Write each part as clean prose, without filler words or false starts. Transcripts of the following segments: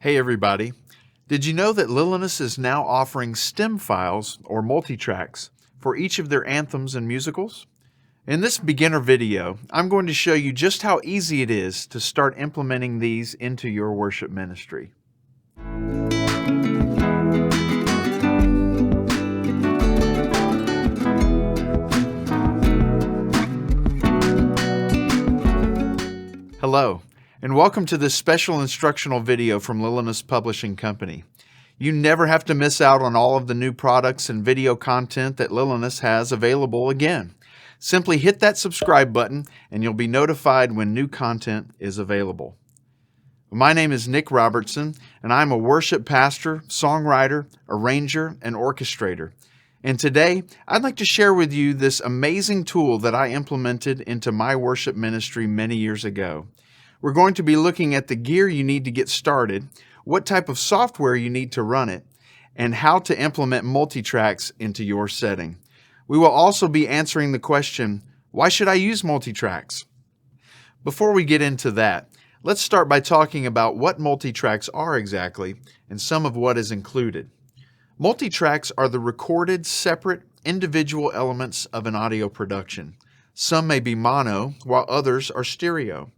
Hey everybody, did you know that Lilinus is now offering stem files or multi-tracks for each of their anthems and musicals? In this beginner video, I'm going to show you just how easy it is to start implementing these into your worship ministry. Hello, and welcome to this special instructional video from Lilinus Publishing Company. You never have to miss out on all of the new products and video content that Lilinus has available again. Simply hit that subscribe button and you'll be notified when new content is available. My name is Nick Robertson, and I'm a worship pastor, songwriter, arranger, and orchestrator. And today, I'd like to share with you this amazing tool that I implemented into my worship ministry many years ago. We're going to be looking at the gear you need to get started, what type of software you need to run it, and how to implement multi-tracks into your setting. We will also be answering the question, why should I use multi-tracks? Before we get into that, let's start by talking about what multi-tracks are exactly and some of what is included. Multi-tracks are the recorded, separate, individual elements of an audio production. Some may be mono, while others are stereo.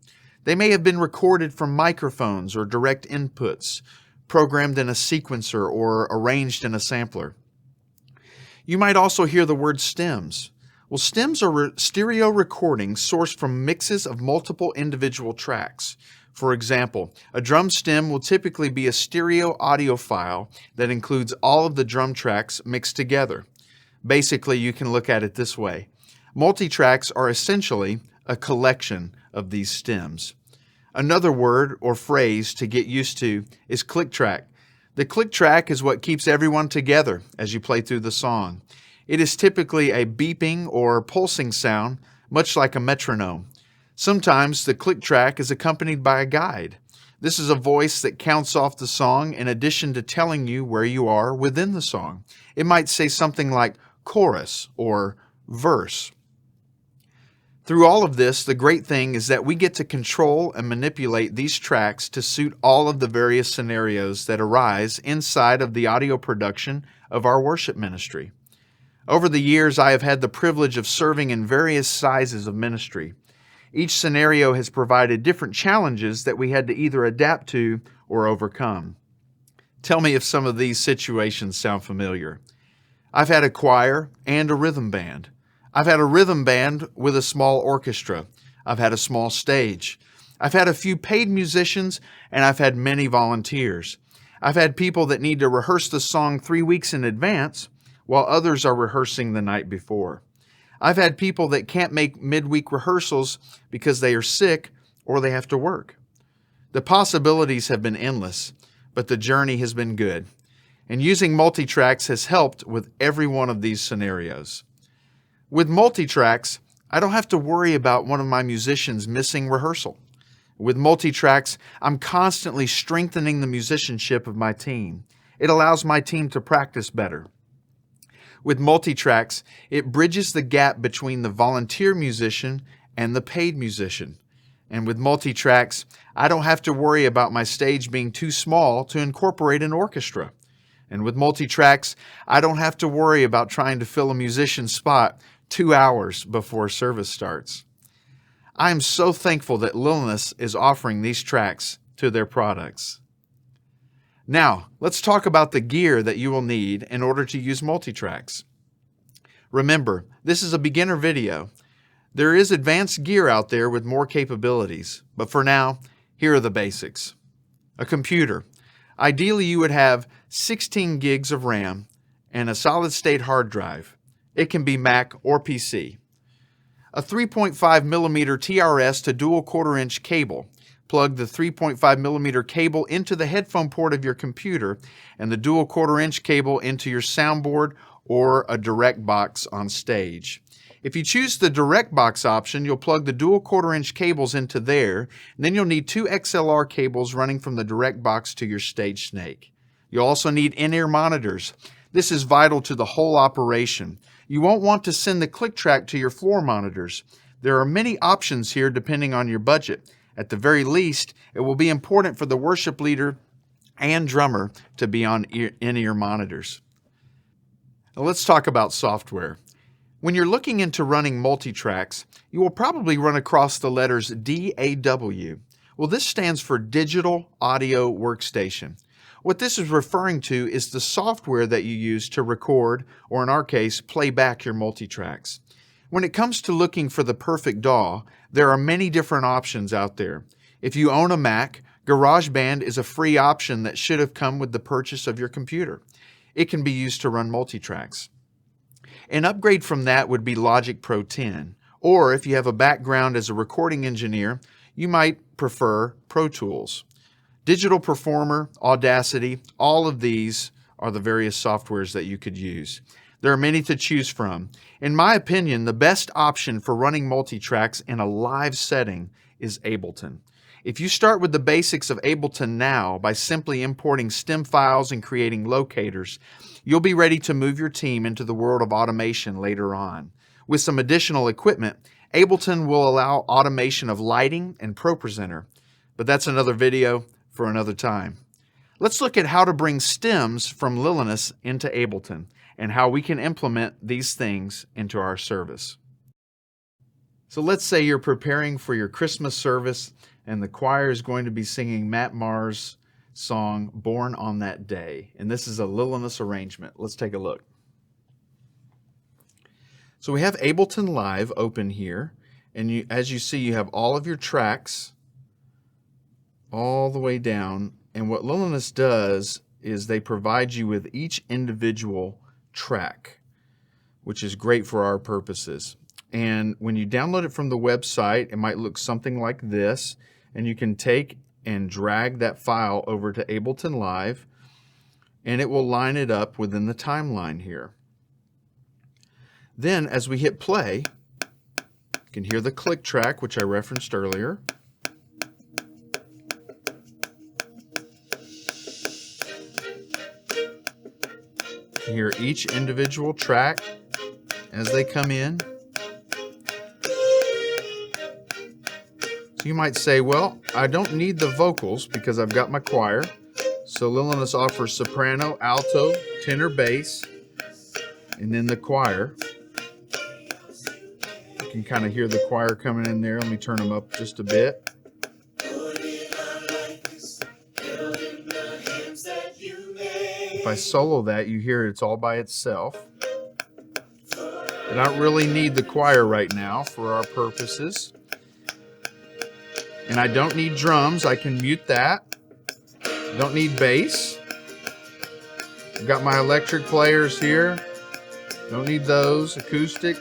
They may have been recorded from microphones or direct inputs, programmed in a sequencer or arranged in a sampler. You might also hear the word stems. Well, stems are stereo recordings sourced from mixes of multiple individual tracks. For example, a drum stem will typically be a stereo audio file that includes all of the drum tracks mixed together. Basically, you can look at it this way. Multi-tracks are essentially a collection of these stems. Another word or phrase to get used to is click track. The click track is what keeps everyone together as you play through the song. It is typically a beeping or pulsing sound, much like a metronome. Sometimes the click track is accompanied by a guide. This is a voice that counts off the song in addition to telling you where you are within the song. It might say something like chorus or verse. Through all of this, the great thing is that we get to control and manipulate these tracks to suit all of the various scenarios that arise inside of the audio production of our worship ministry. Over the years, I have had the privilege of serving in various sizes of ministry. Each scenario has provided different challenges that we had to either adapt to or overcome. Tell me if some of these situations sound familiar. I've had a choir and a rhythm band. I've had a rhythm band with a small orchestra. I've had a small stage. I've had a few paid musicians, and I've had many volunteers. I've had people that need to rehearse the song 3 weeks in advance, while others are rehearsing the night before. I've had people that can't make midweek rehearsals because they are sick or they have to work. The possibilities have been endless, but the journey has been good. And using multi-tracks has helped with every one of these scenarios. With multi-tracks, I don't have to worry about one of my musicians missing rehearsal. With multi-tracks, I'm constantly strengthening the musicianship of my team. It allows my team to practice better. With multi-tracks, it bridges the gap between the volunteer musician and the paid musician. And with multi-tracks, I don't have to worry about my stage being too small to incorporate an orchestra. And with multi-tracks, I don't have to worry about trying to fill a musician's spot 2 hours before service starts. I am so thankful that Lilinus is offering these tracks to their products. Now, let's talk about the gear that you will need in order to use multi-tracks. Remember, this is a beginner video. There is advanced gear out there with more capabilities, but for now, here are the basics. A computer. Ideally, you would have 16 gigs of RAM and a solid-state hard drive. It can be Mac or PC. A 3.5 millimeter TRS to dual 1/4-inch cable. Plug the 3.5 millimeter cable into the headphone port of your computer and the dual 1/4-inch cable into your soundboard or a direct box on stage. If you choose the direct box option, you'll plug the dual 1/4-inch cables into there, and then you'll need 2 XLR cables running from the direct box to your stage snake. You'll also need in-ear monitors. This is vital to the whole operation. You won't want to send the click track to your floor monitors. There are many options here depending on your budget. At the very least, it will be important for the worship leader and drummer to be on in-ear monitors. Now let's talk about software. When you're looking into running multitracks, you will probably run across the letters DAW. Well, this stands for Digital Audio Workstation. What this is referring to is the software that you use to record, or in our case, play back your multitracks. When it comes to looking for the perfect DAW, there are many different options out there. If you own a Mac, GarageBand is a free option that should have come with the purchase of your computer. It can be used to run multitracks. An upgrade from that would be Logic Pro 10, or if you have a background as a recording engineer, you might prefer Pro Tools. Digital Performer, Audacity, all of these are the various softwares that you could use. There are many to choose from. In my opinion, the best option for running multitracks in a live setting is Ableton. If you start with the basics of Ableton now by simply importing stem files and creating locators, you'll be ready to move your team into the world of automation later on. With some additional equipment, Ableton will allow automation of lighting and ProPresenter, but that's another video for another time. Let's look at how to bring stems from Lilinus into Ableton and how we can implement these things into our service. So let's say you're preparing for your Christmas service and the choir is going to be singing Matt Maher's song, Born on That Day. And this is a Lilinus arrangement. Let's take a look. So we have Ableton Live open here. And as you see, you have all of your tracks all the way down. And what Lilinus does is they provide you with each individual track, which is great for our purposes. And when you download it from the website, it might look something like this. And you can take and drag that file over to Ableton Live, and it will line it up within the timeline here. Then, as we hit play, you can hear the click track, which I referenced earlier. You hear each individual track as they come in. You might say, well, I don't need the vocals because I've got my choir. So Lilinus offers soprano, alto, tenor, bass, and then the choir. You can kind of hear the choir coming in there. Let me turn them up just a bit. If I solo that, you hear it's all by itself. I don't really need the choir right now for our purposes. And I don't need drums, I can mute that. Don't need bass. I've got my electric players here. Don't need those, acoustic.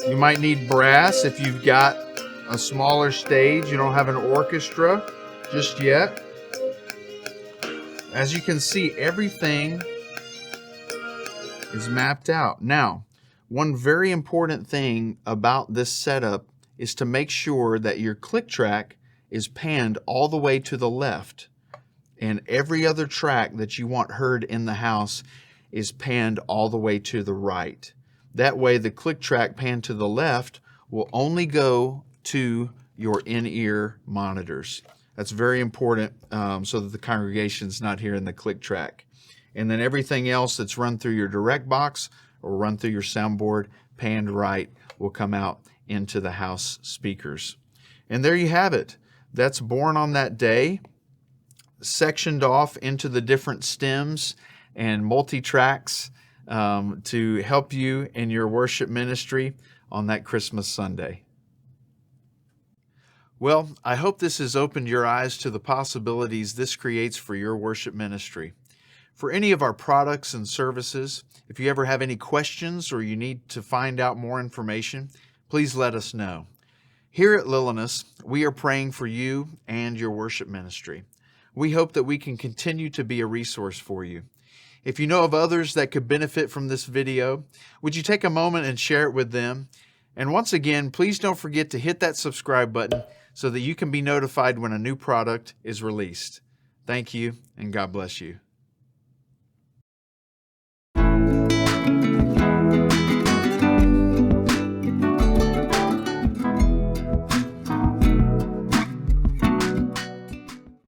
You might need brass if you've got a smaller stage, you don't have an orchestra just yet. As you can see, everything is mapped out. Now, one very important thing about this setup is to make sure that your click track is panned all the way to the left, and every other track that you want heard in the house is panned all the way to the right. That way the click track panned to the left will only go to your in-ear monitors. That's very important so that the congregation's not hearing the click track. And then everything else that's run through your direct box or run through your soundboard, panned right, will come out into the house speakers. And there you have it. That's Born on That Day, sectioned off into the different stems and multi-tracks to help you in your worship ministry on that Christmas Sunday. Well, I hope this has opened your eyes to the possibilities this creates for your worship ministry. For any of our products and services, if you ever have any questions or you need to find out more information, please let us know. Here at Lilinus, we are praying for you and your worship ministry. We hope that we can continue to be a resource for you. If you know of others that could benefit from this video, would you take a moment and share it with them? And once again, please don't forget to hit that subscribe button so that you can be notified when a new product is released. Thank you, and God bless you.